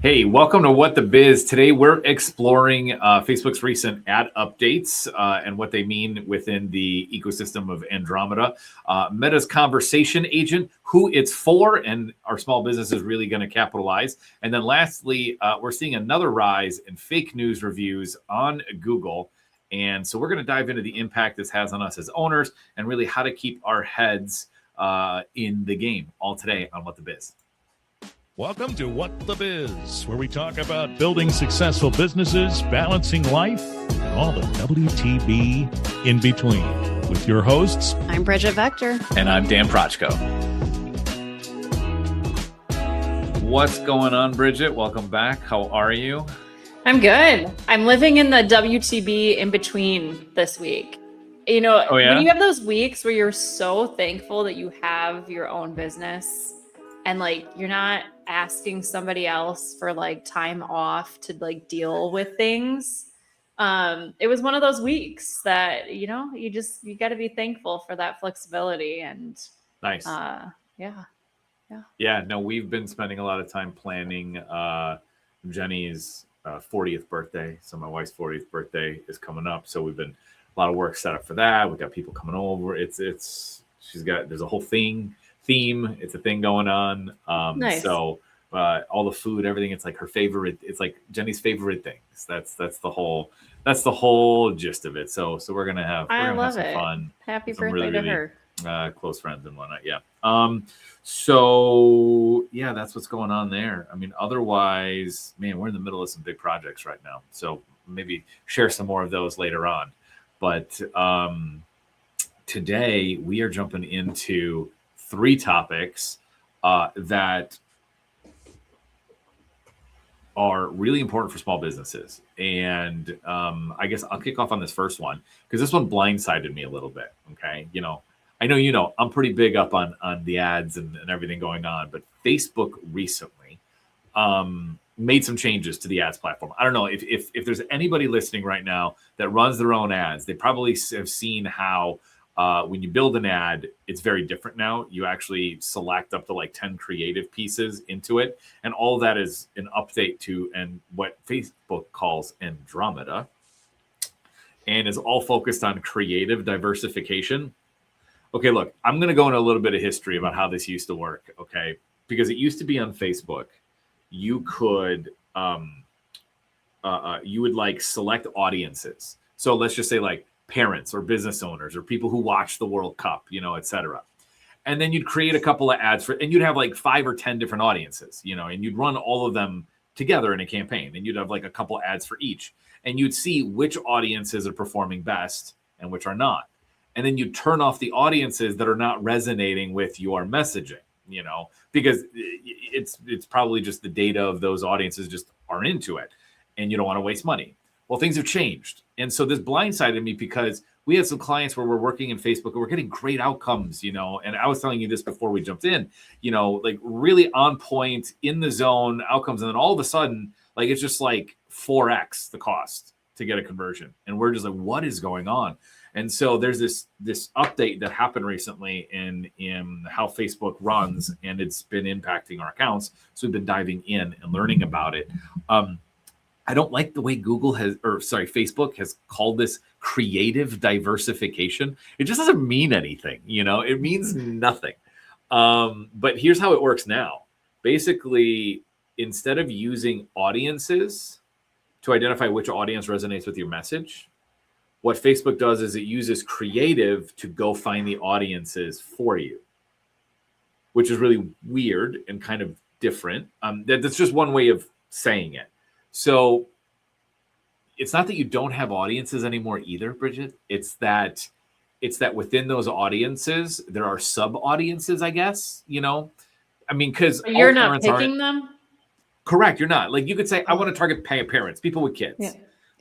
Hey, welcome to What the Biz. Today we're exploring Facebook's recent ad updates and what they mean within the ecosystem of Andromeda. Meta's conversation agent, who it's for, and our small business is really going to capitalize. And then lastly, we're seeing another rise in fake news reviews on Google. And so we're going to dive into the impact this has on us as owners and really how to keep our heads in the game all today on What the Biz. Welcome to What the Biz, where we talk about building successful businesses, balancing life, and all the WTB in between. With your hosts, I'm Bridget Vector. And I'm Dan Prochko. What's going on, Bridget? Welcome back. How are you? I'm good. I'm living in the WTB in between this week. You know, when you have those weeks where you're so thankful that you have your own business and like you're not asking somebody else for like time off to like deal with things. It was one of those weeks that, you know, you got to be thankful for that flexibility and nice. Yeah, no, we've been spending a lot of time planning Jenny's 40th birthday. So my wife's 40th birthday is coming up. So we've been a lot of work set up for that. We've got people coming over. There's a whole theme. It's a thing going on. Nice. So all the food, everything, it's like her favorite. It's like Jenny's favorite things. That's the whole gist of it. So we're gonna have some fun. Happy birthday to her. Close friends and whatnot. Yeah. So yeah, that's what's going on there. I mean, otherwise, man, we're in the middle of some big projects right now. So maybe share some more of those later on. But today we are jumping into 3 topics that are really important for small businesses. And I guess I'll kick off on this first one because this one blindsided me a little bit. Okay. I know, I'm pretty big up on the ads and everything going on, but Facebook recently made some changes to the ads platform. I don't know if there's anybody listening right now that runs their own ads, they probably have seen how when you build an ad, it's very different now. You actually select up to like 10 creative pieces into it. And all of that is an update to and what Facebook calls Andromeda. And is all focused on creative diversification. Okay, look, I'm going to go into a little bit of history about how this used to work, okay? Because it used to be on Facebook. You could, you would like select audiences. So let's just say like parents or business owners or people who watch the World Cup, et cetera. And then you'd create a couple of ads and you'd have like 5 or 10 different audiences, and you'd run all of them together in a campaign and you'd have like a couple ads for each and you'd see which audiences are performing best and which are not. And then you turn off the audiences that are not resonating with your messaging, because it's probably just the data of those audiences just aren't into it and you don't want to waste money. Well, things have changed. And so this blindsided me because we had some clients where we're working in Facebook and we're getting great outcomes, and I was telling you this before we jumped in, like really on point, in the zone outcomes. And then all of a sudden, like, it's just like 4x the cost to get a conversion. And we're just like, what is going on? And so there's this update that happened recently in how Facebook runs, and it's been impacting our accounts. So we've been diving in and learning about it. I don't like the way Facebook has called this creative diversification. It just doesn't mean anything, it means nothing. But here's how it works now. Basically, instead of using audiences to identify which audience resonates with your message, what Facebook does is it uses creative to go find the audiences for you, which is really weird and kind of different. That's just one way of saying it. So it's not that you don't have audiences anymore either, Bridget. It's that within those audiences, there are sub audiences, I guess, I mean, because you're not picking them. Correct. You're not. Like you could say, I want to target parents, people with kids. Yeah.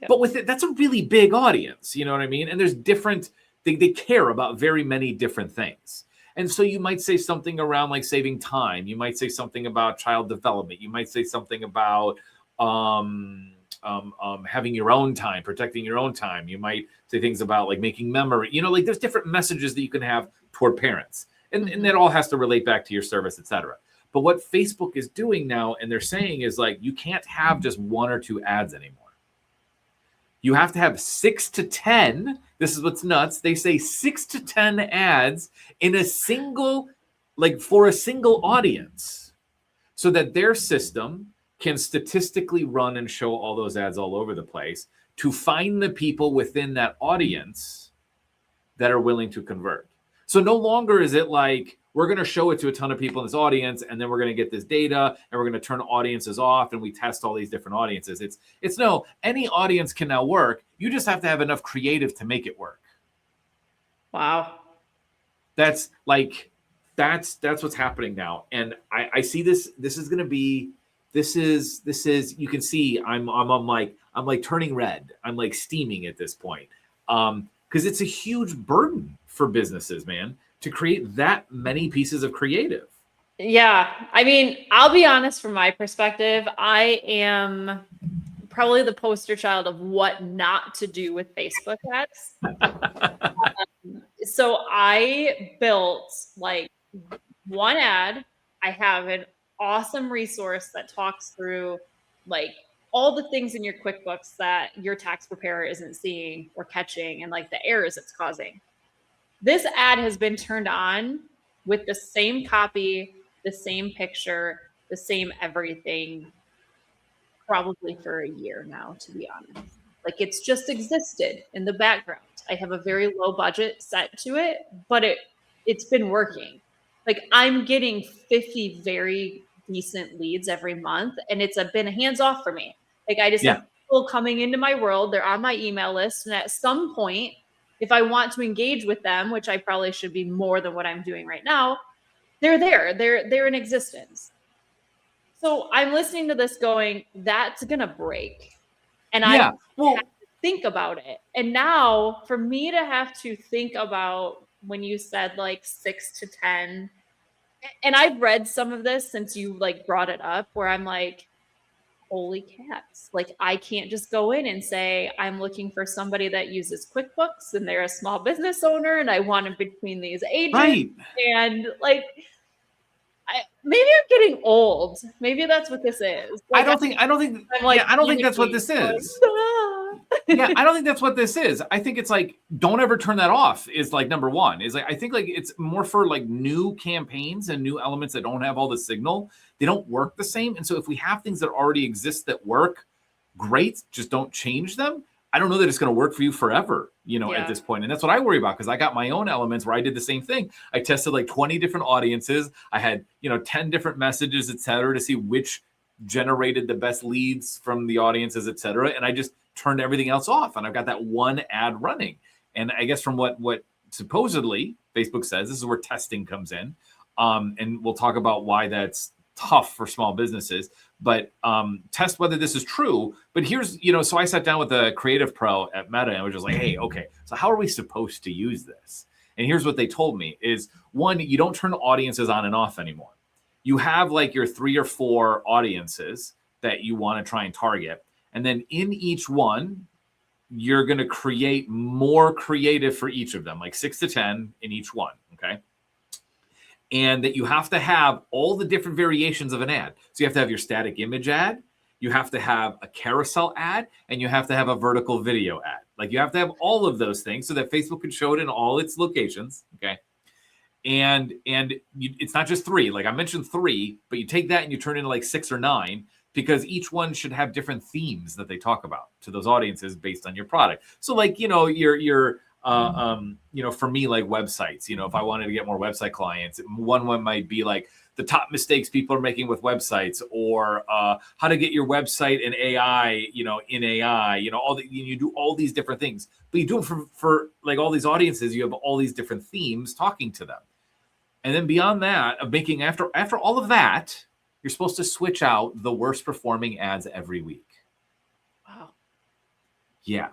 But with it, that's a really big audience. You know what I mean? And there's different, they care about very many different things. And so you might say something around like saving time. You might say something about child development. You might say something about having your own time, protecting your own time. You might say things about like making memory, like there's different messages that you can have toward parents. And that all has to relate back to your service, et cetera. But what Facebook is doing now, and they're saying is like, you can't have just 1 or 2 ads anymore. You have to have 6 to 10. This is what's nuts. They say 6 to 10 ads in a single, like for a single audience, so that their system can statistically run and show all those ads all over the place to find the people within that audience that are willing to convert. So no longer is it like, we're going to show it to a ton of people in this audience, and then we're going to get this data, and we're going to turn audiences off, and we test all these different audiences. It's no, any audience can now work. You just have to have enough creative to make it work. Wow. That's what's happening now. And I see this is going to be, this is, you can see I'm like turning red. I'm like steaming at this point. Because it's a huge burden for businesses, man, to create that many pieces of creative. Yeah. I mean, I'll be honest, from my perspective, I am probably the poster child of what not to do with Facebook ads. So I built like one ad. I have an awesome resource that talks through like all the things in your QuickBooks that your tax preparer isn't seeing or catching, and like the errors it's causing. This ad has been turned on with the same copy, the same picture, the same everything, probably for a year now, to be honest. Like, it's just existed in the background. I have a very low budget set to it, but it's been working. Like, I'm getting 50 very decent leads every month, and it's been hands off for me. Like, I just have people coming into my world. They're on my email list, and at some point, if I want to engage with them, which I probably should be more than what I'm doing right now, they're there. They're in existence. So I'm listening to this going, that's going to break. And I have to think about it. And now for me to have to think about, when you said like 6 to 10, and I've read some of this since you like brought it up, where I'm like, holy cats. Like, I can't just go in and say, I'm looking for somebody that uses QuickBooks and they're a small business owner and I want them between these agents. Right. And like, maybe I'm getting old. Maybe that's what this is. Like, I don't think that's what this is. Yeah, I don't think that's what this is. I think it's like, don't ever turn that off is like number one. Is like, I think like it's more for like new campaigns and new elements that don't have all the signal. They don't work the same. And so if we have things that already exist that work, great, just don't change them. I don't know that it's going to work for you forever, at this point. And that's what I worry about, because I got my own elements where I did the same thing. I tested like 20 different audiences. I had, 10 different messages, et cetera, to see which generated the best leads from the audiences, et cetera. And I just turned everything else off. And I've got that one ad running. And I guess from what supposedly Facebook says, this is where testing comes in. And we'll talk about why that's tough for small businesses, but test whether this is true. But here's, so I sat down with a creative pro at Meta and was just like, hey, okay, so how are we supposed to use this? And here's what they told me is, one, you don't turn audiences on and off anymore. You have like your 3 or 4 audiences that you want to try and target. And then in each one, you're going to create more creative for each of them, like 6 to 10 in each one. Okay. And that you have to have all the different variations of an ad. So you have to have your static image ad, you have to have a carousel ad, and you have to have a vertical video ad. Like, you have to have all of those things so that Facebook can show it in all its locations. Okay. And it's not just 3. Like I mentioned 3, but you take that and you turn it into like 6 or 9, because each one should have different themes that they talk about to those audiences based on your product. So like, for me, like websites, if I wanted to get more website clients, one might be like the top mistakes people are making with websites, or how to get your website in AI, in AI, you do all these different things, but you do it for like all these audiences. You have all these different themes talking to them. And then beyond that, of making after all of that, you're supposed to switch out the worst performing ads every week. Wow. Yeah.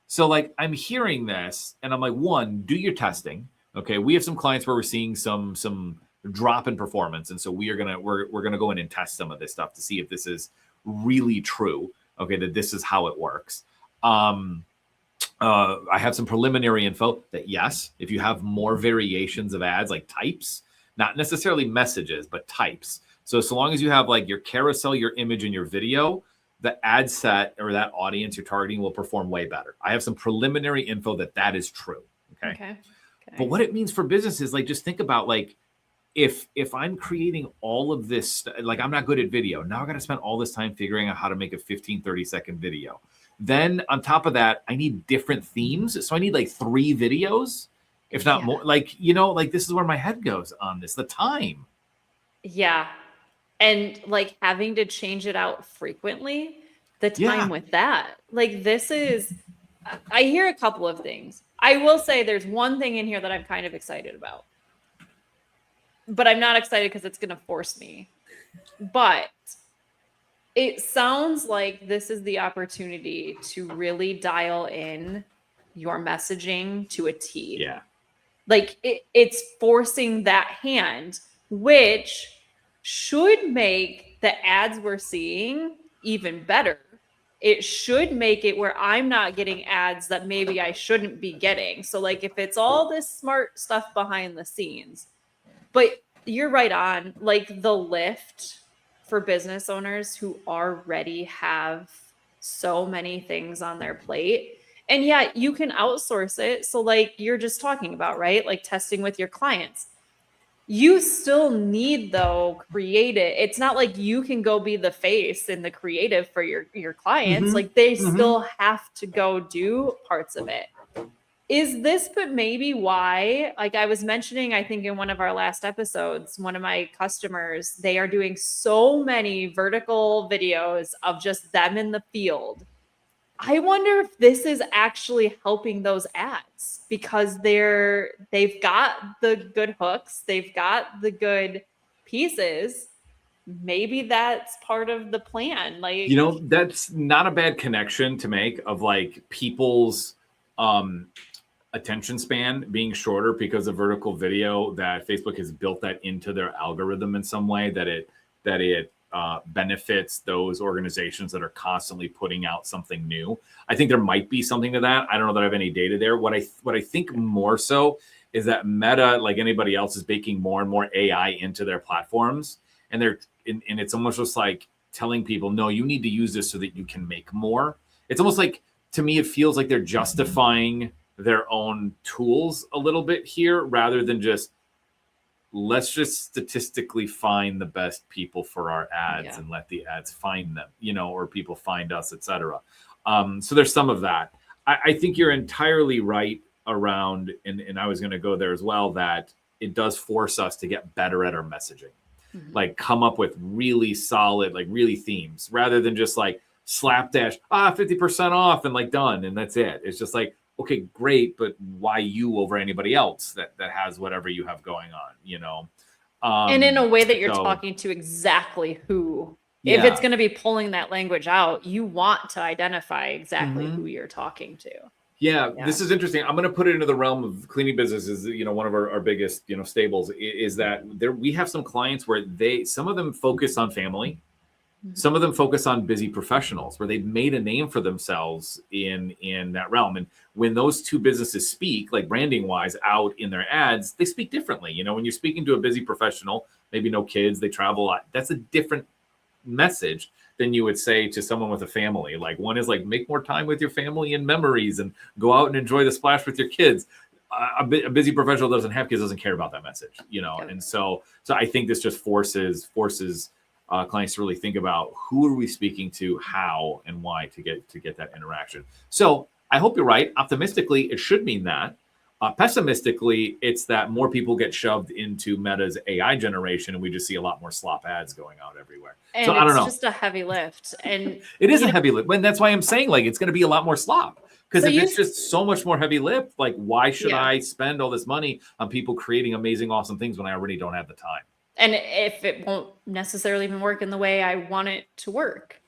So like, I'm hearing this and I'm like, one, do your testing. Okay. We have some clients where we're seeing some drop in performance. And so we're going to go in and test some of this stuff to see if this is really true. Okay. That this is how it works. I have some preliminary info that yes, if you have more variations of ads, like types, not necessarily messages, but types. So long as you have like your carousel, your image, and your video, the ad set or that audience you're targeting will perform way better. I have some preliminary info that is true. Okay. But what it means for businesses, like just think about like if I'm creating all of this, like I'm not good at video. Now I got to spend all this time figuring out how to make a 15, 30-second video. Then on top of that, I need different themes. So I need like 3 videos, if not more. Like, like this is where my head goes on this, the time. Yeah. And like having to change it out frequently, the time with that. Like I hear a couple of things. I will say there's one thing in here that I'm kind of excited about. But I'm not excited because it's going to force me. But it sounds like this is the opportunity to really dial in your messaging to a T. Yeah. Like it's forcing that hand, which should make the ads we're seeing even better. It should make it where I'm not getting ads that maybe I shouldn't be getting. So like if it's all this smart stuff behind the scenes, but you're right on, like the lift for business owners who already have so many things on their plate. And yeah, you can outsource it. So like you're just talking about, right? Like testing with your clients. You still need though create it. It's not like you can go be the face and the creative for your clients. Like they still have to go do parts of it. Is this but maybe why, like I was mentioning, I think in one of our last episodes, one of my customers, they are doing so many vertical videos of just them in the field. I wonder if this is actually helping those ads because they've got the good hooks, they've got the good pieces. Maybe that's part of the plan. Like, that's not a bad connection to make of like people's attention span being shorter because of vertical video, that Facebook has built that into their algorithm in some way that it benefits those organizations that are constantly putting out something new. I think there might be something to that. I don't know that I have any data there. What I think more so is that Meta, like anybody else, is baking more and more AI into their platforms, and it's almost just like telling people, no, you need to use this so that you can make more. It's almost like, to me, it feels like they're justifying their own tools a little bit here rather than just let's just statistically find the best people for our ads and let the ads find them, or people find us, etc. So there's some of that. I think you're entirely right around, and I was going to go there as well, that it does force us to get better at our messaging, like come up with really solid, like really themes rather than just like slapdash, 50% off and like done. And that's it. It's just like, okay, great, but why you over anybody else that has whatever you have going on, and in a way that you're talking to exactly who, if it's going to be pulling that language out, you want to identify exactly who you're talking to. Yeah, this is interesting. I'm going to put it into the realm of cleaning businesses. One of our biggest, stables is that we have some clients where some of them focus on family. Some of them focus on busy professionals where they've made a name for themselves in that realm. And when those two businesses speak, like branding wise, out in their ads, they speak differently. When you're speaking to a busy professional, maybe no kids, they travel a lot. That's a different message than you would say to someone with a family. Like one is like, make more time with your family and memories and go out and enjoy the splash with your kids. A busy professional doesn't have kids, doesn't care about that message, And so I think this just forces clients to really think about who are we speaking to, how and why to get that interaction. So I hope you're right. Optimistically, it should mean that. Pessimistically, it's that more people get shoved into Meta's AI generation, and we just see a lot more slop ads going out everywhere. And so I don't know. It's just a heavy lift, and it is a heavy lift, and that's why I'm saying like it's going to be a lot more slop. Because if it's just so much more heavy lift, like why should I spend all this money on people creating amazing, awesome things when I already don't have the time? And if it won't necessarily even work in the way I want it to work.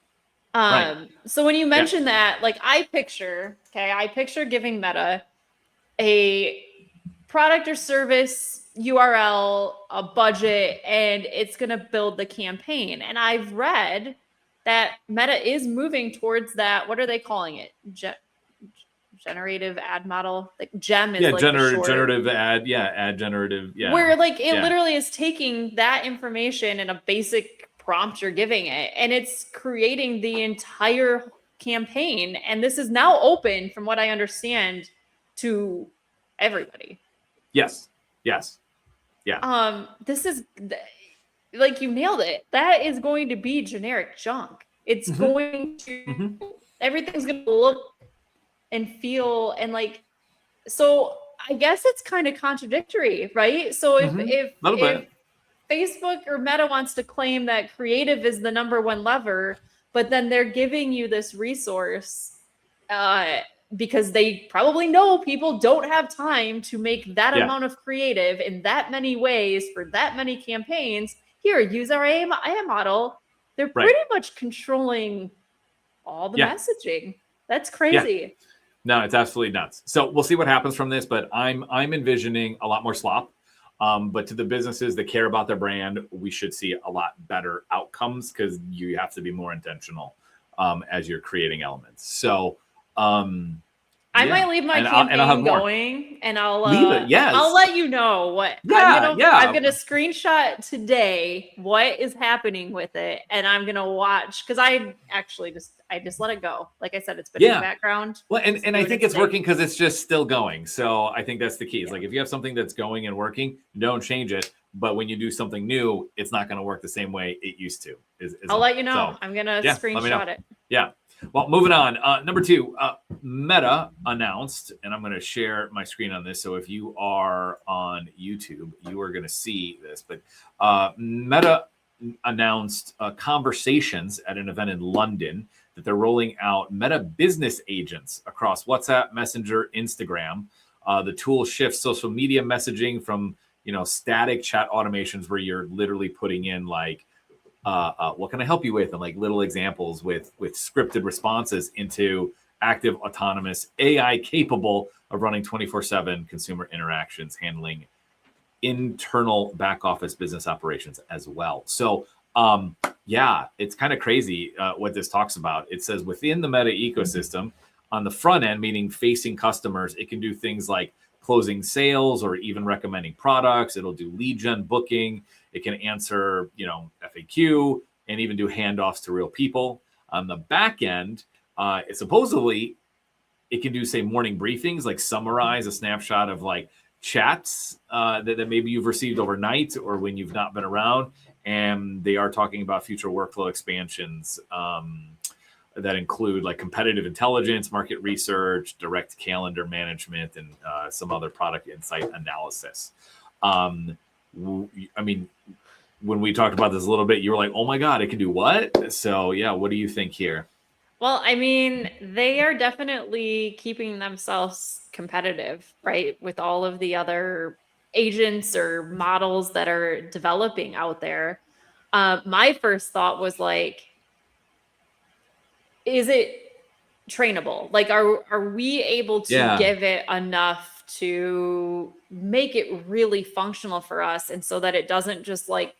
So when you mention that, like I picture giving Meta a product or service URL, a budget, and it's going to build the campaign. And I've read that Meta is moving towards that. What are they calling it? generative ad model. Like Gem is generative ad. Yeah. Ad generative. Yeah. Where like it literally is taking that information and a basic prompt you're giving it, and it's creating the entire campaign. And this is now open, from what I understand, to everybody. Yes. Yeah. This is like, you nailed it. That is going to be generic junk. It's going to, everything's going to look and feel and like, so I guess it's kind of contradictory, right? So if Facebook or Meta wants to claim that creative is the number one lever, but then they're giving you this resource because they probably know people don't have time to make that amount of creative in that many ways for that many campaigns. Here, use our AI model. They're pretty much controlling all the messaging. That's crazy. Yeah. No, it's absolutely nuts. So we'll see what happens from this, but I'm envisioning a lot more slop. But to the businesses that care about their brand, we should see a lot better outcomes, because you have to be more intentional as you're creating elements. So I might leave my campaign going, and I'll leave it. Yes. I'll let you know what. I'm gonna screenshot today what is happening with it, and I'm gonna watch, because I actually just let it go. Like I said, it's been in the background. Well, and I think it's working because it's just still going. So I think that's the key. It's like, if you have something that's going and working, don't change it. But when you do something new, it's not going to work the same way it used to. I'll let you know. I'm gonna screenshot it. Yeah. Well, moving on. Number 2, Meta announced, and I'm going to share my screen on this. So if you are on YouTube, you are going to see this. But Meta announced Conversations at an event in London that they're rolling out Meta Business Agents across WhatsApp, Messenger, Instagram. The tool shifts social media messaging from static chat automations where you're literally putting in like, what can I help you with? And like little examples with scripted responses into active, autonomous AI capable of running 24/7 consumer interactions, handling internal back office business operations as well. So it's kind of crazy what this talks about. It says within the Meta ecosystem on the front end, meaning facing customers, it can do things like closing sales or even recommending products. It'll do lead gen booking. It can answer, FAQ, and even do handoffs to real people. On the back end, it can do, say, morning briefings, like summarize a snapshot of like chats that maybe you've received overnight or when you've not been around. And they are talking about future workflow expansions that include like competitive intelligence, market research, direct calendar management, and some other product insight analysis. I mean, when we talked about this a little bit, you were like, oh my God, it can do what? So yeah, what do you think here? Well, I mean, they are definitely keeping themselves competitive, right? With all of the other agents or models that are developing out there. My first thought was like, is it trainable? Like, are we able to give it enough to make it really functional for us, and so that it doesn't just like,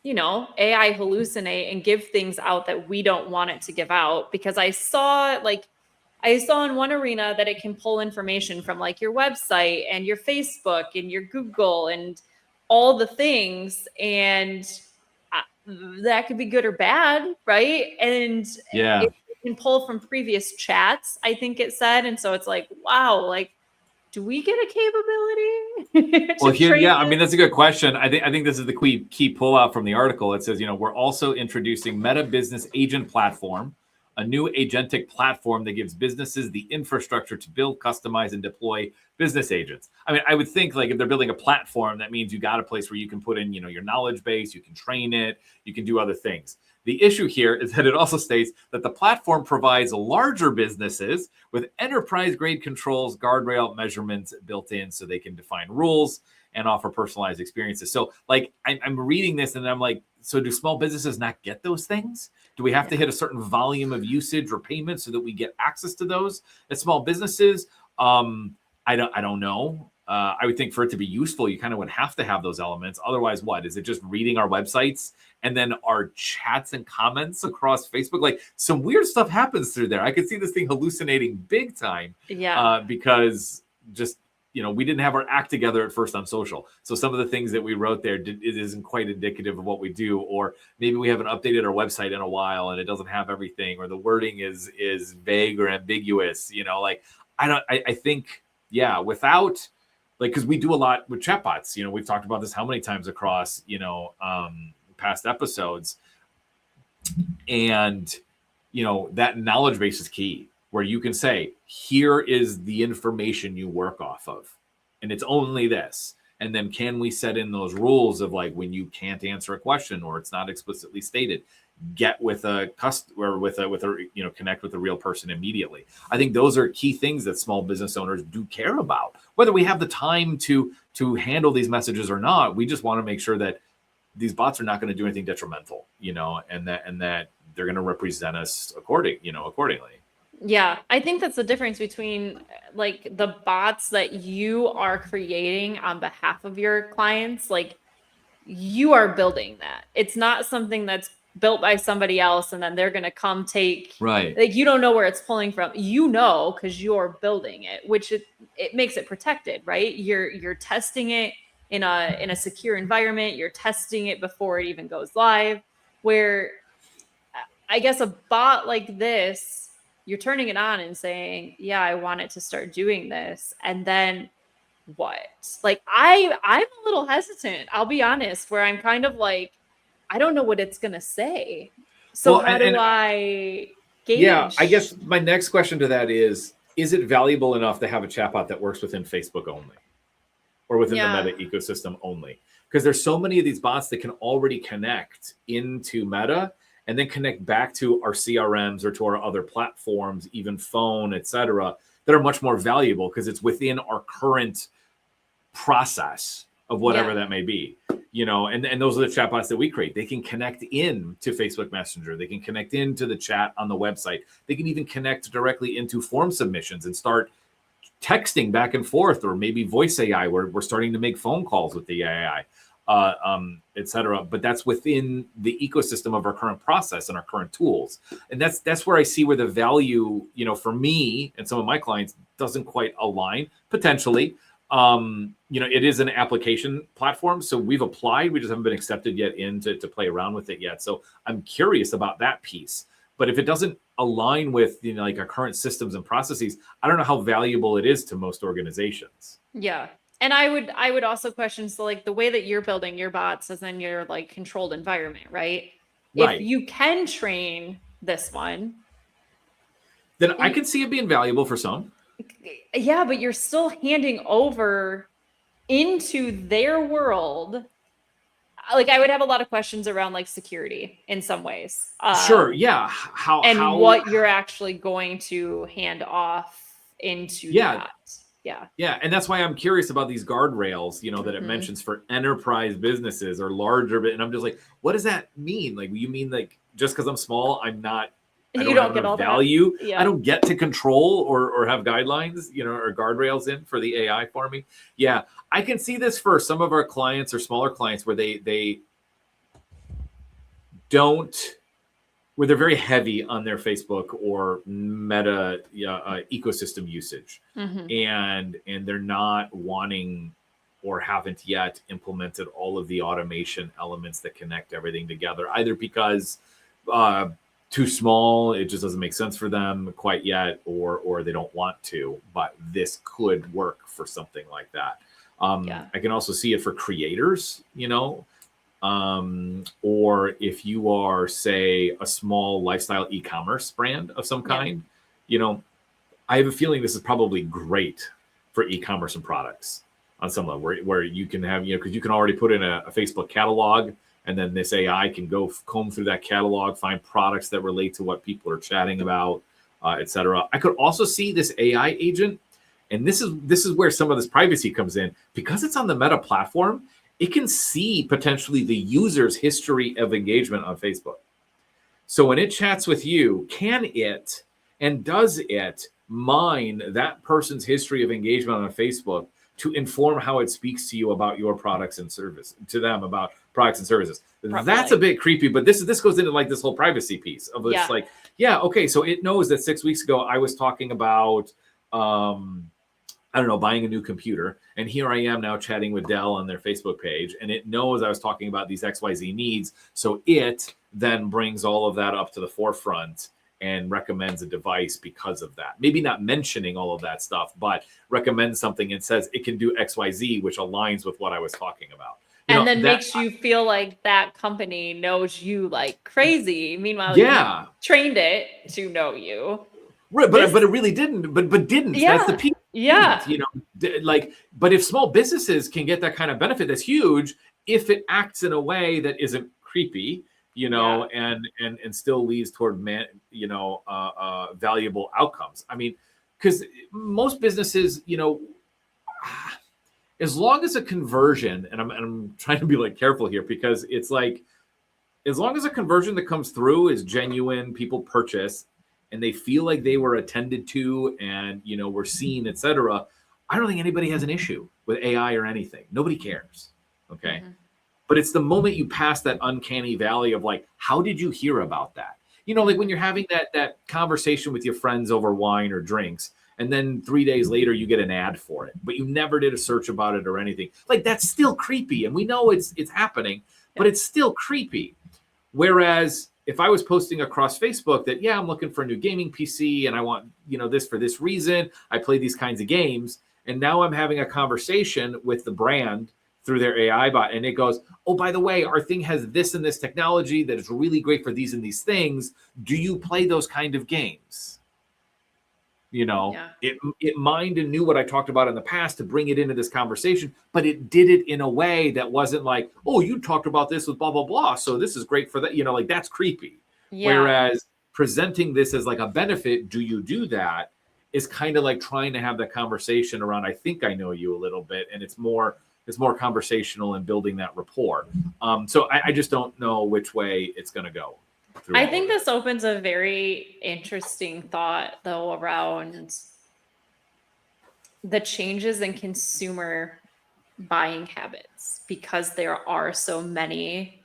AI hallucinate and give things out that we don't want it to give out? Because I saw in one arena that it can pull information from like your website and your Facebook and your Google and all the things, and that could be good or bad, right? And it can pull from previous chats, I think it said. And so it's like, wow, like, do we get a capability? Well, here, I mean, that's a good question. I think this is the key pullout from the article. It says, we're also introducing Meta Business Agent Platform, a new agentic platform that gives businesses the infrastructure to build, customize, and deploy business agents. I mean, I would think like if they're building a platform, that means you got a place where you can put in, your knowledge base, you can train it, you can do other things. The issue here is that it also states that the platform provides larger businesses with enterprise-grade controls, guardrail measurements built in so they can define rules and offer personalized experiences. So like I'm reading this and I'm like, so do small businesses not get those things? Do we have to hit a certain volume of usage or payment so that we get access to those as small businesses? I don't know. I would think for it to be useful, you kind of would have to have those elements. Otherwise, what is it? Just reading our websites and then our chats and comments across Facebook? Like some weird stuff happens through there. I could see this thing hallucinating big time. Yeah. Because just, we didn't have our act together at first on social. So some of the things that we wrote there, it isn't quite indicative of what we do. Or maybe we haven't updated our website in a while and it doesn't have everything, or the wording is vague or ambiguous. I think, without, because we do a lot with chatbots. We've talked about this how many times across, past episodes. And, that knowledge base is key, where you can say, here is the information you work off of, and it's only this. And then can we set in those rules of like, when you can't answer a question or it's not explicitly stated, get with a customer, connect with a real person immediately. I think those are key things that small business owners do care about. Whether we have the time to handle these messages or not, we just want to make sure that these bots are not going to do anything detrimental, and that they're going to represent us accordingly. Yeah, I think that's the difference between like the bots that you are creating on behalf of your clients. Like you are building that. It's not something that's built by somebody else and then they're going to come take, right. Like you don't know where it's pulling from, because you're building it, which it makes it protected, right? You're testing it in a secure environment. You're testing it before it even goes live, where I guess a bot like this, you're turning it on and saying, yeah, I want it to start doing this. And then what? Like I'm a little hesitant, I'll be honest, where I'm kind of like, I don't know what it's going to say. So how do I gauge? Yeah, I guess my next question to that is it valuable enough to have a chatbot that works within Facebook only or within the Meta ecosystem only? Because there's so many of these bots that can already connect into Meta and then connect back to our CRMs or to our other platforms, even phone, et cetera, that are much more valuable because it's within our current process of whatever that may be. And those are the chatbots that we create. They can connect in to Facebook Messenger. They can connect into the chat on the website. They can even connect directly into form submissions and start texting back and forth, or maybe voice AI, where we're starting to make phone calls with the AI, et cetera. But that's within the ecosystem of our current process and our current tools. And that's where I see where the value, for me and some of my clients doesn't quite align potentially. It is an application platform. So we've applied, we just haven't been accepted yet to play around with it yet. So I'm curious about that piece. But if it doesn't align with, like our current systems and processes, I don't know how valuable it is to most organizations. Yeah. And I would also question, so like the way that you're building your bots is in your like controlled environment, right? If you can train this one, then I can see it being valuable for some. Yeah, but you're still handing over into their world. Like I would have a lot of questions around like security in some ways. Sure. Yeah. What you're actually going to hand off into that. Yeah. Yeah. And that's why I'm curious about these guardrails, that it mentions for enterprise businesses or larger. And I'm just like, what does that mean? Like, you mean like, just because I'm small, I don't get all value. I don't get to control or have guidelines, or guardrails in for the AI for me. Yeah. I can see this for some of our clients or smaller clients where they're very heavy on their Facebook or Meta ecosystem usage, and they're not wanting or haven't yet implemented all of the automation elements that connect everything together, either because too small, it just doesn't make sense for them quite yet, or they don't want to. But this could work for something like that. I can also see it for creators, or if you are, say, a small lifestyle e-commerce brand of some kind, I have a feeling this is probably great for e-commerce and products on some level, where you can have, because you can already put in a Facebook catalog, and then this AI can go comb through that catalog, find products that relate to what people are chatting about, et cetera. I could also see this AI agent, and this is where some of this privacy comes in, because it's on the Meta platform. It can see potentially the user's history of engagement on Facebook. So when it chats with you, can it and does it mine that person's history of engagement on Facebook to inform how it speaks to you about your products and service to them about products and services. Probably. That's a bit creepy, but this goes into like this whole privacy piece of it's like, okay, so it knows that 6 weeks ago I was talking about I don't know, buying a new computer, and here I am now chatting with Dell on their Facebook page, and it knows I was talking about these XYZ needs, so it then brings all of that up to the forefront and recommends a device because of that. Maybe not mentioning all of that stuff, but recommends something and says it can do XYZ, which aligns with what I was talking about. And then makes you feel like that company knows you like crazy. Meanwhile, you trained it to know you. Right, but it really didn't. But didn't. Yeah. That's the piece. Yeah. You know, like, but if small businesses can get that kind of benefit, that's huge. If it acts in a way that isn't creepy, you know, and still leads toward valuable outcomes. I mean, because most businesses, you know, as long as a conversion, and I'm trying to be like careful here, because it's like, as long as a conversion that comes through is genuine, people purchase, and they feel like they were attended to and, you know, were seen, etc. I don't think anybody has an issue with AI or anything. Nobody cares. Okay. Mm-hmm. But it's the moment you pass that uncanny valley of like, how did you hear about that? You know, like when you're having that conversation with your friends over wine or drinks, and then 3 days later you get an ad for it, but you never did a search about it or anything. Like, that's still creepy. And we know it's happening, but it's still creepy. Whereas if I was posting across Facebook that, I'm looking for a new gaming PC and I want, you know, this for this reason, I play these kinds of games. And now I'm having a conversation with the brand through their AI bot, and it goes, oh, by the way, our thing has this and this technology that is really great for these and these things. Do you play those kind of games? You know, it mined and knew what I talked about in the past to bring it into this conversation, but it did it in a way that wasn't like, oh, you talked about this with blah, blah, blah, so this is great for that. You know, like, that's creepy. Whereas presenting this as like a benefit, do you do that, is kind of like trying to have that conversation around, I think I know you a little bit, and it's more conversational and building that rapport. So I just don't know which way it's going to go. I think this opens a very interesting thought, though, around the changes in consumer buying habits, because there are so many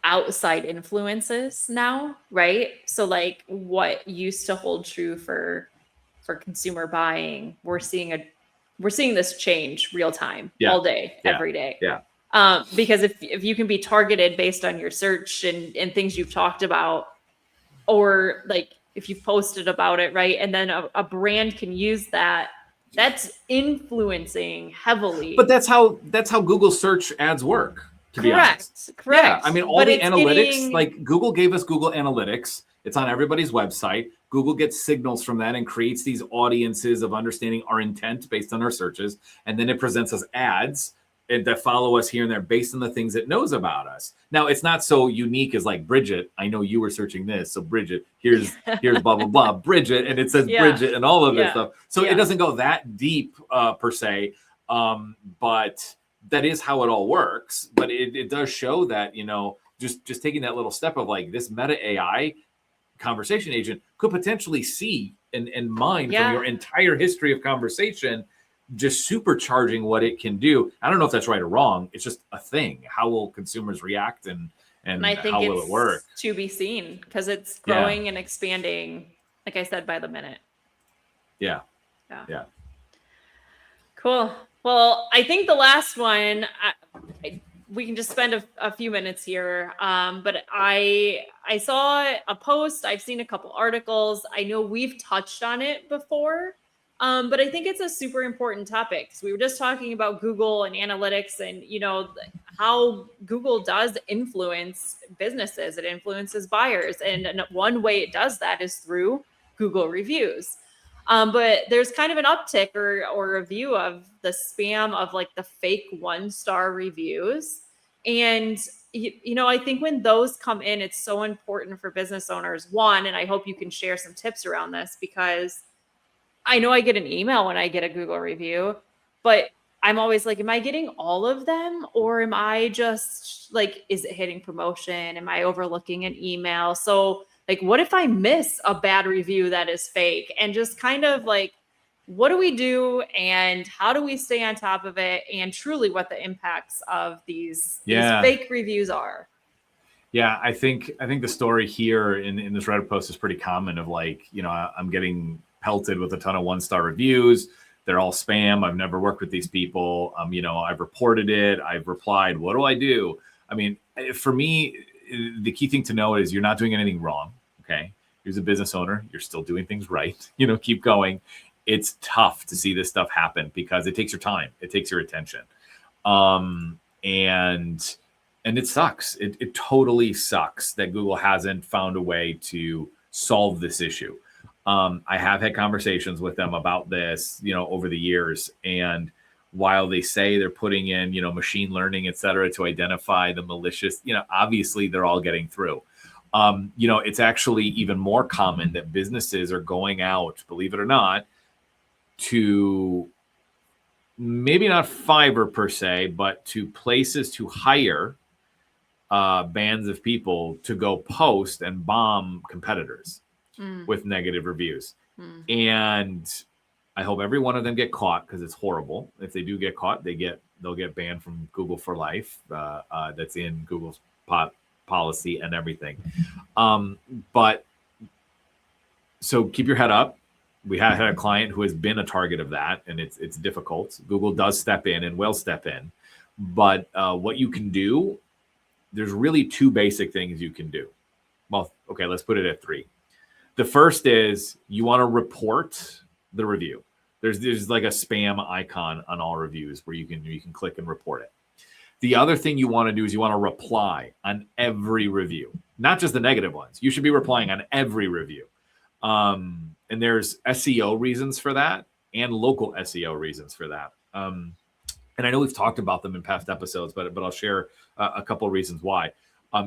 outside influences now, right? So like what used to hold true for consumer buying, we're seeing this change real time, all day, every day. Because if you can be targeted based on your search and things you've talked about, or like if you've posted about it, right? And then a brand can use that, that's influencing heavily. But that's how Google search ads work, to be honest. Correct. Yeah, I mean, all the analytics, like Google gave us Google Analytics. It's on everybody's website. Google gets signals from that and creates these audiences of understanding our intent based on our searches. And then it presents us ads that follow us here and there based on the things it knows about us. Now, it's not so unique as like Bridget. I know you were searching this. So Bridget, here's blah, blah, blah, Bridget. And it says Bridget and all of this stuff. So it doesn't go that deep per se. But that is how it all works. But it does show that, you know, just taking that little step of like this meta AI conversation agent could potentially see and mine from your entire history of conversation, just supercharging what it can do. I don't know if that's right or wrong. It's just a thing. How will consumers react and I think how will it work? To be seen, because it's growing and expanding, like I said, by the minute. Yeah. Cool. Well, I think the last one, we can just spend a few minutes here. But I saw a post. I've seen a couple articles. I know we've touched on it before. But I think it's a super important topic. So we were just talking about Google and analytics and, you know, how Google does influence businesses. It influences buyers. And one way it does that is through Google reviews. But there's kind of an uptick or a view of the spam of like the fake 1-star reviews. And, you know, I think when those come in, it's so important for business owners. One, and I hope you can share some tips around this, because I know I get an email when I get a Google review, but I'm always like, am I getting all of them? Or am I just like, is it hitting promotion? Am I overlooking an email? So like, what if I miss a bad review that is fake? And just kind of like what do we do and how do we stay on top of it, and truly what the impacts of these fake reviews are? Yeah, I think the story here in this Reddit post is pretty common of like, I'm getting pelted with a ton of 1-star reviews. They're all spam. I've never worked with these people. I've reported it. I've replied. What do I do? I mean, for me, the key thing to know is you're not doing anything wrong. Okay. You're a business owner. You're still doing things right. Keep going. It's tough to see this stuff happen because it takes your time. It takes your attention. And it sucks. It totally sucks that Google hasn't found a way to solve this issue. I have had conversations with them about this, over the years. And while they say they're putting in, machine learning, et cetera, to identify the malicious, obviously they're all getting through. It's actually even more common that businesses are going out, believe it or not, to maybe not Fiverr per se, but to places to hire bands of people to go post and bomb competitors with negative reviews. And I hope every one of them get caught because it's horrible. If they do get caught, they'll get banned from Google for life. That's in Google's policy and everything. But so keep your head up. We had a client who has been a target of that, and it's difficult. Google does step in and will step in. But what you can do, there's really 2 basic things you can do. Well, okay, let's put it at 3. The first is you want to report the review. There's like a spam icon on all reviews where you can click and report it. The other thing you want to do is you want to reply on every review, not just the negative ones. You should be replying on every review. And there's SEO reasons for that and local SEO reasons for that. And I know we've talked about them in past episodes, but I'll share a couple of reasons why.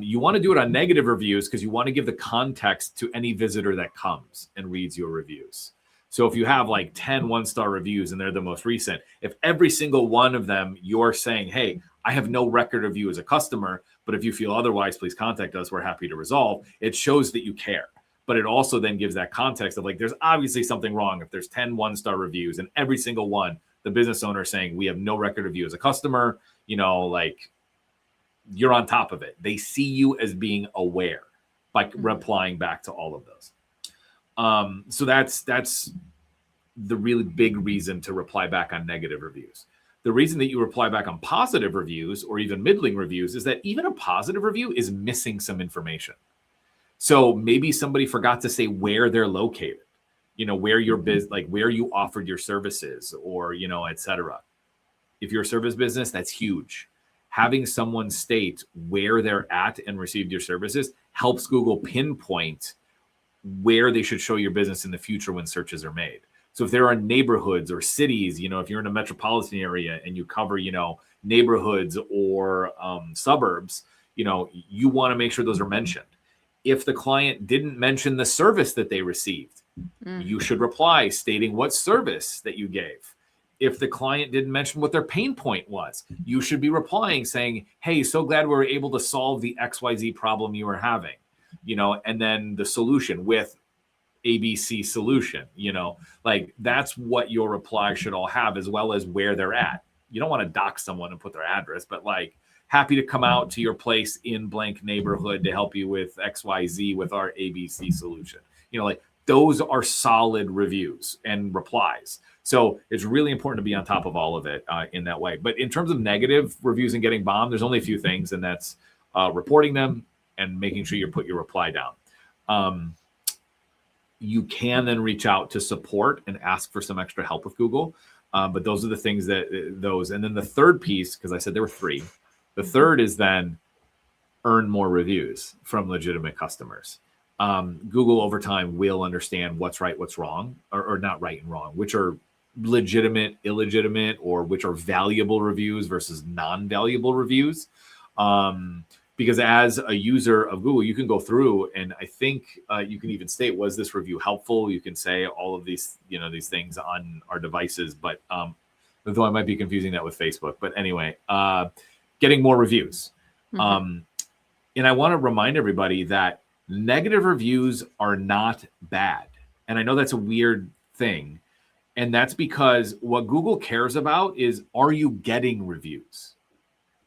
You want to do it on negative reviews because you want to give the context to any visitor that comes and reads your reviews. So if you have like 10 1-star reviews and they're the most recent, if every single one of them you're saying, hey, I have no record of you as a customer, but if you feel otherwise, please contact us. We're happy to resolve. It shows that you care. But it also then gives that context of like, there's obviously something wrong if there's 10 1-star reviews and every single one, the business owner saying, we have no record of you as a customer, like you're on top of it. They see you as being aware by replying back to all of those. So that's the really big reason to reply back on negative reviews. The reason that you reply back on positive reviews or even middling reviews is that even a positive review is missing some information. So maybe somebody forgot to say where they're located, where your like where you offered your services or, et cetera. If you're a service business, that's huge. Having someone state where they're at and received your services helps Google pinpoint where they should show your business in the future when searches are made. So if there are neighborhoods or cities, if you're in a metropolitan area and you cover, neighborhoods or suburbs, you want to make sure those are mentioned. If the client didn't mention the service that they received, you should reply stating what service that you gave. If the client didn't mention what their pain point was, you should be replying saying, hey, so glad we were able to solve the XYZ problem you were having, and then the solution with ABC solution, like that's what your reply should all have, as well as where they're at. You don't want to dox someone and put their address, but like happy to come out to your place in blank neighborhood to help you with XYZ with our ABC solution. Like those are solid reviews and replies. So it's really important to be on top of all of it in that way. But in terms of negative reviews and getting bombed, there's only a few things, and that's reporting them and making sure you put your reply down. You can then reach out to support and ask for some extra help with Google. But those are the things and then the third piece, because I said there were 3, the third is then earn more reviews from legitimate customers. Google over time will understand what's right, what's wrong, or not right and wrong, which are legitimate, illegitimate, or which are valuable reviews versus non-valuable reviews. Because as a user of Google, you can go through and I think you can even state, was this review helpful? You can say all of these, these things on our devices, but though I might be confusing that with Facebook. But anyway, getting more reviews. And I want to remind everybody that negative reviews are not bad. And I know that's a weird thing. And that's because what Google cares about is, are you getting reviews?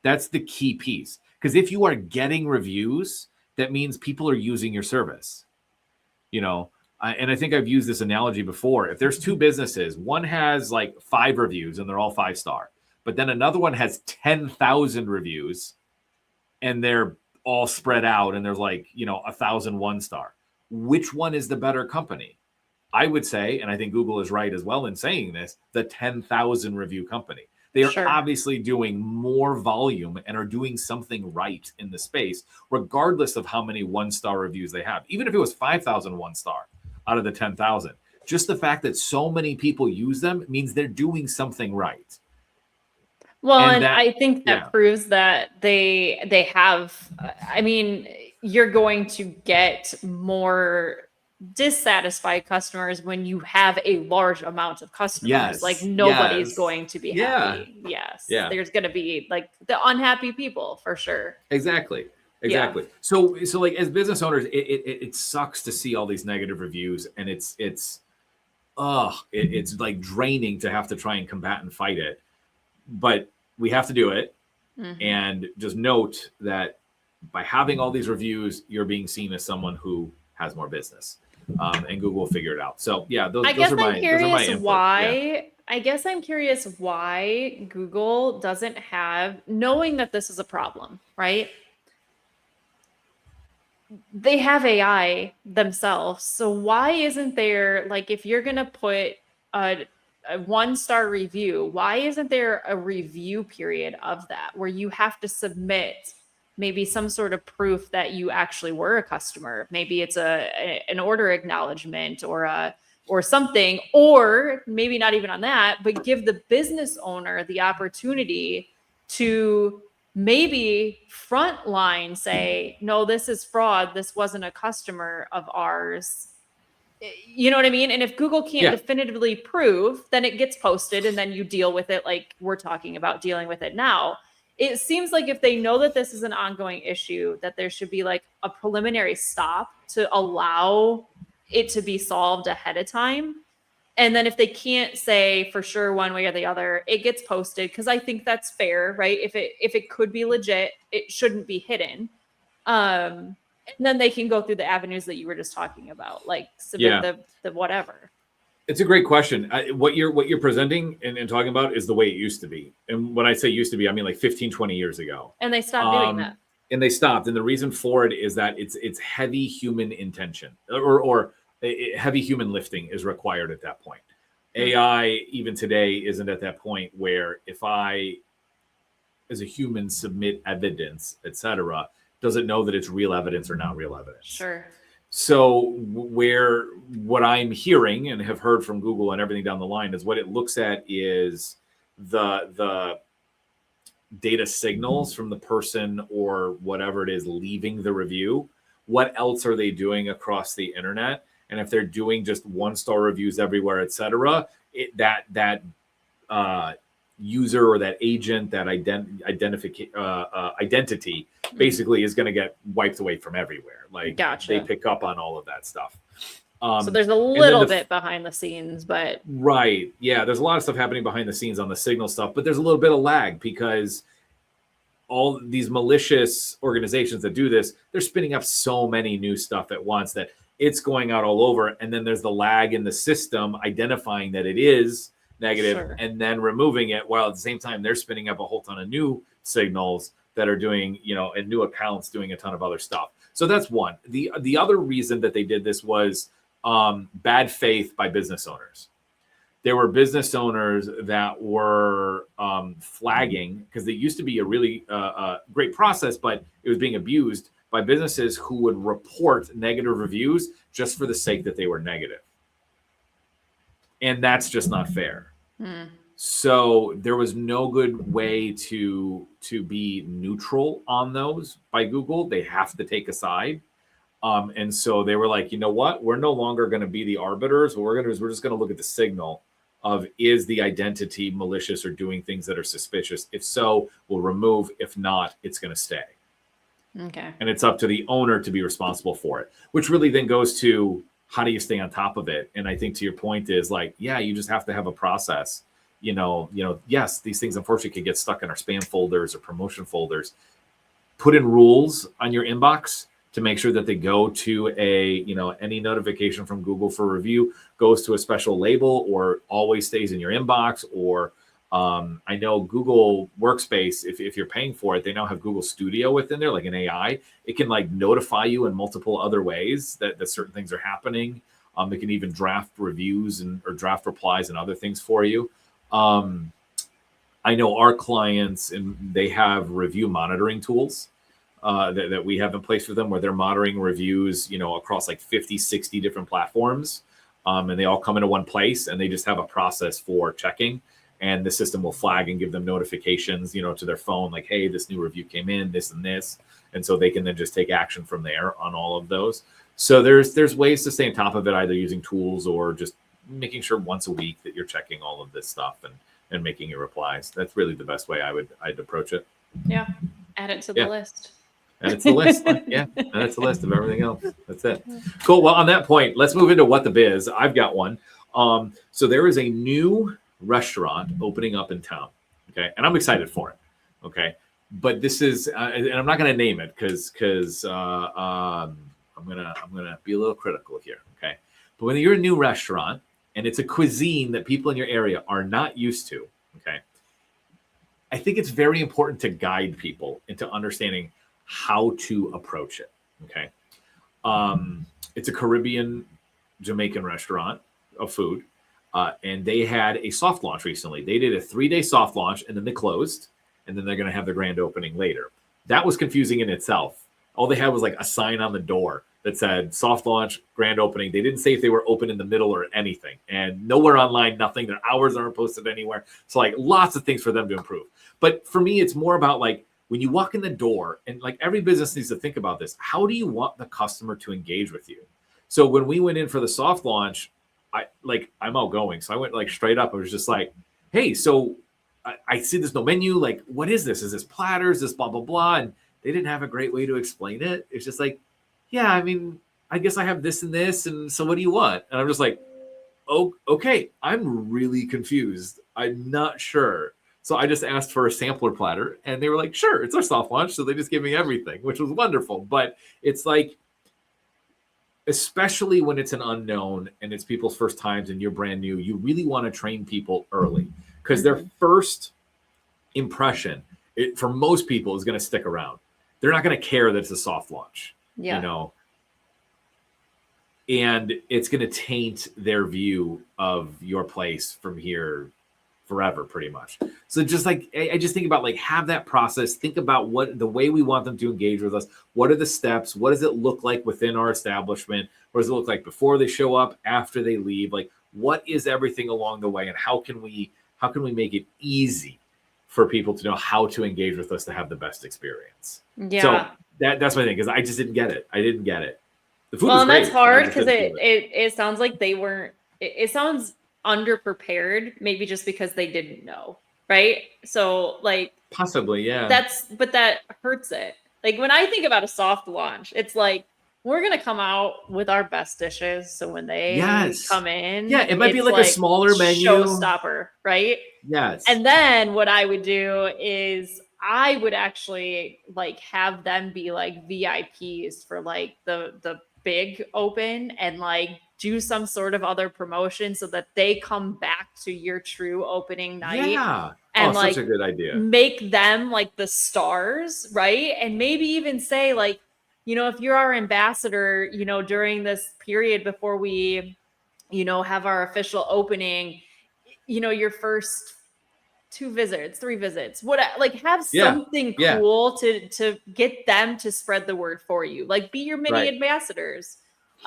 That's the key piece. Because if you are getting reviews, that means people are using your service. And I think I've used this analogy before. If there's two businesses, one has like 5 reviews and they're all 5-star, but then another one has 10,000 reviews and they're all spread out and there's like, 1,000 1-star. Which one is the better company? I would say, and I think Google is right as well in saying this, the 10,000 review company. They are obviously doing more volume and are doing something right in the space, regardless of how many 1-star reviews they have. Even if it was 5,000 1-star out of the 10,000, just the fact that so many people use them means they're doing something right. Well, and I think that proves that they have, you're going to get more dissatisfied customers when you have a large amount of customers. Yes. Like nobody's going to be happy. Yes. Yeah. There's going to be like the unhappy people for sure. Exactly. Yeah. So like as business owners, it sucks to see all these negative reviews, and it's like draining to have to try and combat and fight it. But we have to do it. Mm-hmm. And just note that by having all these reviews, you're being seen as someone who has more business. And Google will figure it out. So yeah, those are my input. I guess I'm curious why Google doesn't have, knowing that this is a problem, right? They have AI themselves. So why isn't there, like, if you're going to put a 1-star review, why isn't there a review period of that where you have to submit maybe some sort of proof that you actually were a customer? Maybe it's an order acknowledgement or something, or maybe not even on that, but give the business owner the opportunity to maybe frontline say, no, this is fraud. This wasn't a customer of ours. You know what I mean? And if Google can't definitively prove, then it gets posted and then you deal with it like we're talking about dealing with it now. It seems like if they know that this is an ongoing issue, that there should be like a preliminary stop to allow it to be solved ahead of time. And then if they can't say for sure one way or the other, it gets posted, because I think that's fair, right? If it could be legit, it shouldn't be hidden. And then they can go through the avenues that you were just talking about, like submit the whatever. It's a great question. What you're presenting and talking about is the way it used to be. And when I say used to be, I mean like 15, 20 years ago. And they stopped doing that. And they stopped. And the reason for it is that it's heavy human intention or heavy human lifting is required at that point. AI, even today, isn't at that point where if I, as a human, submit evidence, etc., does it know that it's real evidence or not real evidence? Sure. So what I'm hearing and have heard from Google and everything down the line is what it looks at is the data signals from the person or whatever it is leaving the review. What else are they doing across the internet? And if they're doing just 1-star reviews everywhere, etc., that user or that agent, that identity basically is going to get wiped away from everywhere. Like They pick up on all of that stuff. So there's a little bit behind the scenes, but right. Yeah. There's a lot of stuff happening behind the scenes on the signal stuff, but there's a little bit of lag because all these malicious organizations that do this, they're spinning up so many new stuff at once that it's going out all over. And then there's the lag in the system identifying that it is negative and then removing it, while at the same time they're spinning up a whole ton of new signals that are doing, and new accounts doing a ton of other stuff. So that's one. The other reason that they did this was bad faith by business owners. There were business owners that were flagging, because it used to be a really great process, but it was being abused by businesses who would report negative reviews just for the sake that they were negative. And that's just not fair. So there was no good way to be neutral on those by Google. They have to take a side. And so they were like, you know what? We're no longer going to be the arbiters. What we're going to do is we're just going to look at the signal of, is the identity malicious or doing things that are suspicious? If so, we'll remove. If not, it's going to stay. Okay. And it's up to the owner to be responsible for it, which really then goes to, how do you stay on top of it? And I think to your point is like, yeah, you just have to have a process. Yes, these things unfortunately can get stuck in our spam folders or promotion folders. Put in rules on your inbox to make sure that they go to any notification from Google for review goes to a special label or always stays in your inbox. Or I know Google Workspace, if you're paying for it, they now have Google Studio within there, like an AI. It can like notify you in multiple other ways that certain things are happening. It can even draft reviews or draft replies and other things for you. I know our clients, and they have review monitoring tools that we have in place for them, where they're monitoring reviews, across like 50, 60 different platforms. And they all come into one place, and they just have a process for checking, and the system will flag and give them notifications, to their phone, like, hey, this new review came in, this and this. And so they can then just take action from there on all of those. So there's ways to stay on top of it, either using tools or just making sure once a week that you're checking all of this stuff and making your replies. That's really the best way I'd approach it. Yeah. Add it to the list. And it's the list. Yeah. And it's the list of everything else. That's it. Cool. Well, on that point, let's move into What the Biz. I've got one. So there is a new restaurant opening up in town. Okay. And I'm excited for it. Okay. But this is, and I'm not going to name it because I'm gonna be a little critical here. Okay. But when you're a new restaurant and it's a cuisine that people in your area are not used to, okay, I think it's very important to guide people into understanding how to approach it. Okay. It's a Caribbean Jamaican restaurant of food. And they had a soft launch recently. They did a 3-day soft launch, and then they closed, and then they're going to have the grand opening later. That was confusing in itself. All they had was like a sign on the door that said soft launch, grand opening. They didn't say if they were open in the middle or anything, and nowhere online, nothing. Their hours aren't posted anywhere. So like lots of things for them to improve. But for me, it's more about like when you walk in the door, and like every business needs to think about this. How do you want the customer to engage with you? So when we went in for the soft launch, I'm outgoing. So I went like straight up. I was just like, hey, so I see there's no menu. Like, what is this? Is this platters? This blah, blah, blah. And they didn't have a great way to explain it. It's just like, yeah, I mean, I guess I have this and this. And so what do you want? And I'm just like, oh, okay. I'm really confused. I'm not sure. So I just asked for a sampler platter, and they were like, sure, it's our soft launch. So they just gave me everything, which was wonderful. But it's like, especially when it's an unknown and it's people's first times and you're brand new, you really want to train people early, because their first impression, for most people, is going to stick around. They're not going to care that it's a soft launch, and it's going to taint their view of your place from here forever, pretty much. So just like, I just think about like, have that process, think about what the way we want them to engage with us. What are the steps? What does it look like within our establishment? What does it look like before they show up, after they leave? Like, what is everything along the way? And how can we make it easy for people to know how to engage with us to have the best experience? Yeah. So that's my thing, because I just didn't get it. I didn't get it. The food was great. That's hard, because it sounds like they weren't, it sounds underprepared, maybe just because they didn't know, right? So like possibly, yeah. But that hurts it. Like when I think about a soft launch, it's like we're gonna come out with our best dishes. So when they come in, it might be like a smaller menu, showstopper, right? Yes. And then what I would do is I would actually like have them be like VIPs for like the big open, and like do some sort of other promotion so that they come back to your true opening night. Yeah. And like such a good idea. Make them like the stars, right? And maybe even say like, if you're our ambassador, during this period before we, have our official opening, your first 2 visits, 3 visits, have something cool to get them to spread the word for you. Like be your mini ambassadors.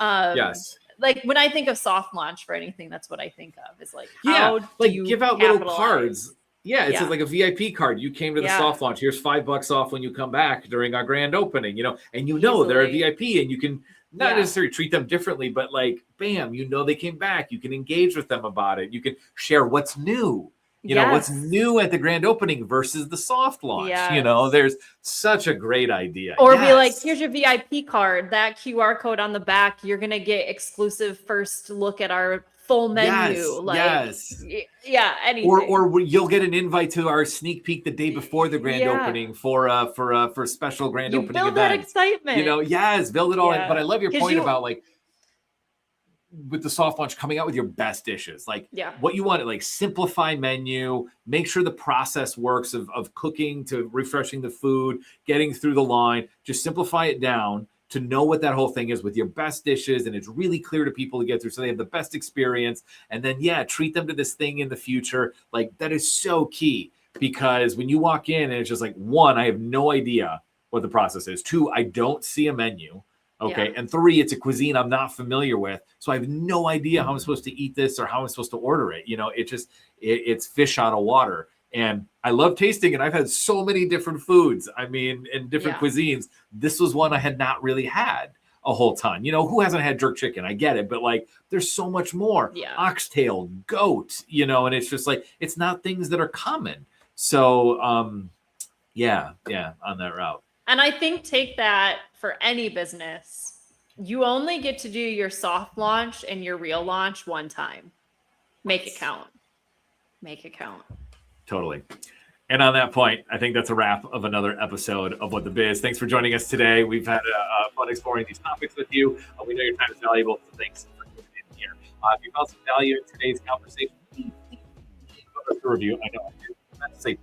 Yes. Like when I think of soft launch for anything, that's what I think of. Is like, how do you give out little cards? Yeah, it's like a VIP card. You came to the soft launch. Here's $5 off when you come back during our grand opening. And they're a VIP, and you can not necessarily treat them differently, but like, bam, they came back. You can engage with them about it. You can share what's new. You know, what's new at the grand opening versus the soft launch. Yes. You know, there's such a great idea. Or be like, here's your VIP card, that QR code on the back, you're going to get exclusive first look at our full menu. Yeah, anything. Or you'll get an invite to our sneak peek the day before the grand opening for special grand opening build event. That excitement. You know, build it all in. But I love your point about like with the soft launch coming out with your best dishes, like what you want, like simplify menu, make sure the process works of cooking to refreshing the food, getting through the line, just simplify it down to know what that whole thing is with your best dishes. And it's really clear to people to get through so they have the best experience. And then, treat them to this thing in the future. Like that is so key, because when you walk in and it's just like, one, I have no idea what the process is. Two, I don't see a menu. Okay. And three, it's a cuisine I'm not familiar with. So I have no idea how I'm supposed to eat this or how I'm supposed to order it. You know, it's fish out of water. And I love tasting it. I've had so many different foods. I mean, in different cuisines. This was one I had not really had a whole ton. You know, who hasn't had jerk chicken? I get it. But like, there's so much more. Oxtail, goat, you know, and it's just like, it's not things that are common. So, on that route. And I think take that for any business. You only get to do your soft launch and your real launch one time. Make it count. Make it count. Totally. And on that point, I think that's a wrap of another episode of What the Biz. Thanks for joining us today. We've had fun exploring these topics with you. We know your time is valuable, so thanks for tuning in here. If you found some value in today's conversation, please leave us a review. I know I did not say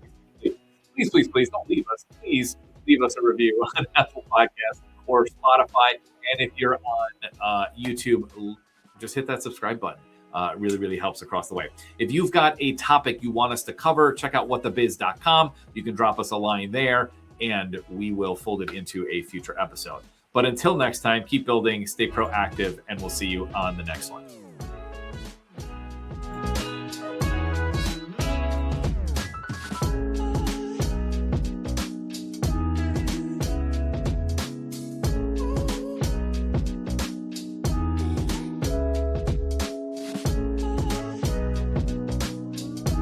please don't leave us. Please leave us a review on Apple Podcasts or Spotify. And if you're on YouTube, just hit that subscribe button. It really, really helps across the way. If you've got a topic you want us to cover, check out whatthebiz.com. You can drop us a line there, and we will fold it into a future episode. But until next time, keep building, stay proactive, and we'll see you on the next one.